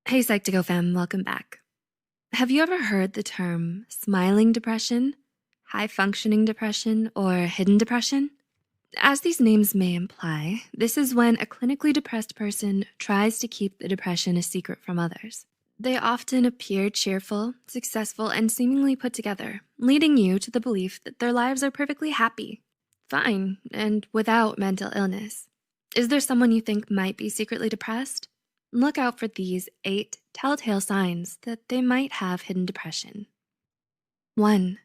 Hey Psych2Go fam, welcome back. Have you ever heard the term smiling depression, high functioning depression, or hidden depression? As these names may imply, this is when a clinically depressed person tries to keep the depression a secret from others. They often appear cheerful, successful, and seemingly put together, leading you to the belief that their lives are perfectly happy, fine, and without mental illness. Is there someone you think might be secretly depressed? Look out for these 8 telltale signs that they might have hidden depression. 1.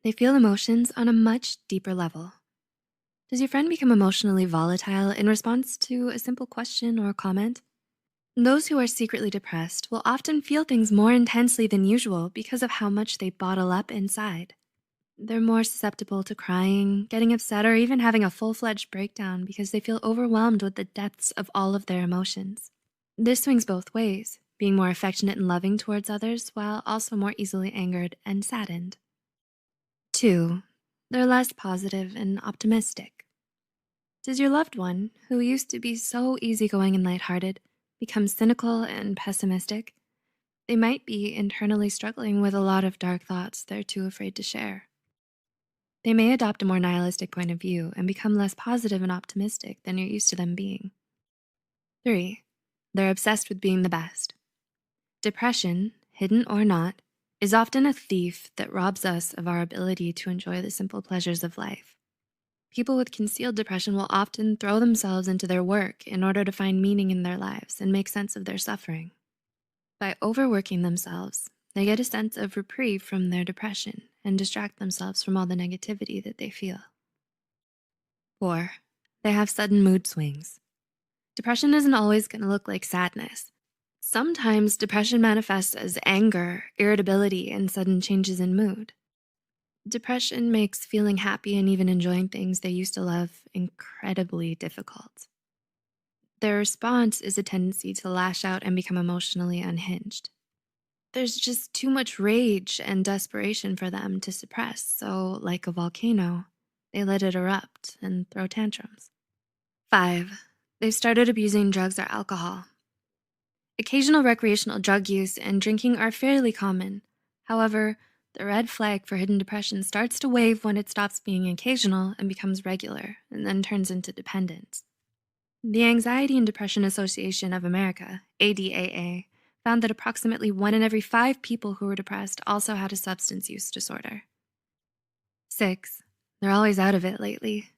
They feel emotions on a much deeper level. Does your friend become emotionally volatile in response to a simple question or comment? Those who are secretly depressed will often feel things more intensely than usual because of how much they bottle up inside. They're more susceptible to crying, getting upset, or even having a full-fledged breakdown because they feel overwhelmed with the depths of all of their emotions. This swings both ways, being more affectionate and loving towards others while also more easily angered and saddened. 2. They're less positive and optimistic. Does your loved one, who used to be so easygoing and lighthearted, become cynical and pessimistic? They might be internally struggling with a lot of dark thoughts they're too afraid to share. They may adopt a more nihilistic point of view and become less positive and optimistic than you're used to them being. 3. They're obsessed with being the best. Depression, hidden or not, is often a thief that robs us of our ability to enjoy the simple pleasures of life. People with concealed depression will often throw themselves into their work in order to find meaning in their lives and make sense of their suffering. By overworking themselves, they get a sense of reprieve from their depression and distract themselves from all the negativity that they feel. 4. They have sudden mood swings. Depression isn't always going to look like sadness. Sometimes depression manifests as anger, irritability, and sudden changes in mood. Depression makes feeling happy and even enjoying things they used to love incredibly difficult. Their response is a tendency to lash out and become emotionally unhinged. There's just too much rage and desperation for them to suppress, so like a volcano, they let it erupt and throw tantrums. 5. They've started abusing drugs or alcohol. Occasional recreational drug use and drinking are fairly common. However, the red flag for hidden depression starts to wave when it stops being occasional and becomes regular, and then turns into dependence. The Anxiety and Depression Association of America, ADAA, found that approximately 1 in every 5 people who were depressed also had a substance use disorder. 6. They're always out of it lately.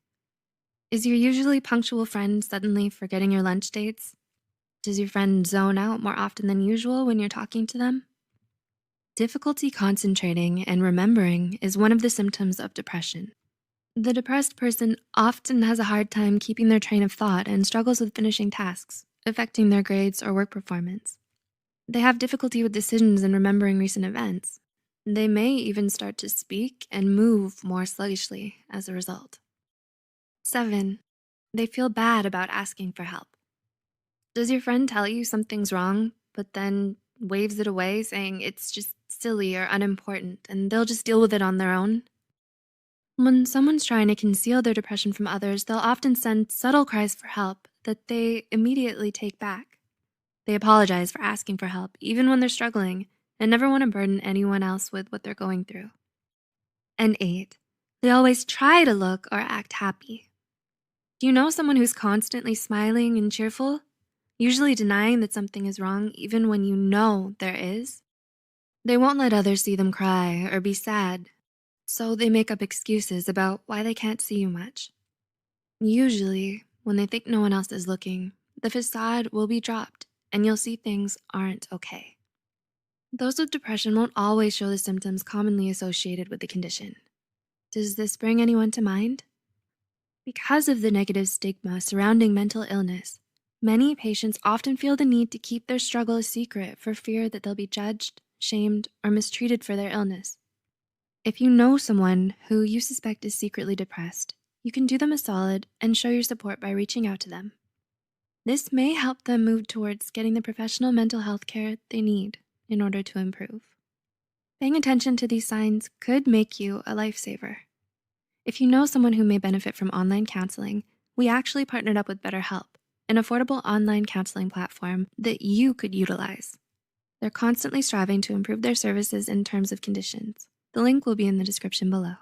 Is your usually punctual friend suddenly forgetting your lunch dates? Does your friend zone out more often than usual when you're talking to them? Difficulty concentrating and remembering is one of the symptoms of depression. The depressed person often has a hard time keeping their train of thought and struggles with finishing tasks, affecting their grades or work performance. They have difficulty with decisions and remembering recent events. They may even start to speak and move more sluggishly as a result. 7. They feel bad about asking for help. Does your friend tell you something's wrong, but then waves it away saying it's just silly or unimportant and they'll just deal with it on their own? When someone's trying to conceal their depression from others, they'll often send subtle cries for help that they immediately take back. They apologize for asking for help, even when they're struggling, and never want to burden anyone else with what they're going through. And 8, they always try to look or act happy. Do you know someone who's constantly smiling and cheerful, usually denying that something is wrong even when you know there is? They won't let others see them cry or be sad, so they make up excuses about why they can't see you much. Usually, when they think no one else is looking, the facade will be dropped and you'll see things aren't okay. Those with depression won't always show the symptoms commonly associated with the condition. Does this bring anyone to mind? Because of the negative stigma surrounding mental illness, many patients often feel the need to keep their struggle a secret for fear that they'll be judged, shamed, or mistreated for their illness. If you know someone who you suspect is secretly depressed, you can do them a solid and show your support by reaching out to them. This may help them move towards getting the professional mental health care they need in order to improve. Paying attention to these signs could make you a lifesaver. If you know someone who may benefit from online counseling, we actually partnered up with BetterHelp, an affordable online counseling platform that you could utilize. They're constantly striving to improve their services and terms of conditions. The link will be in the description below.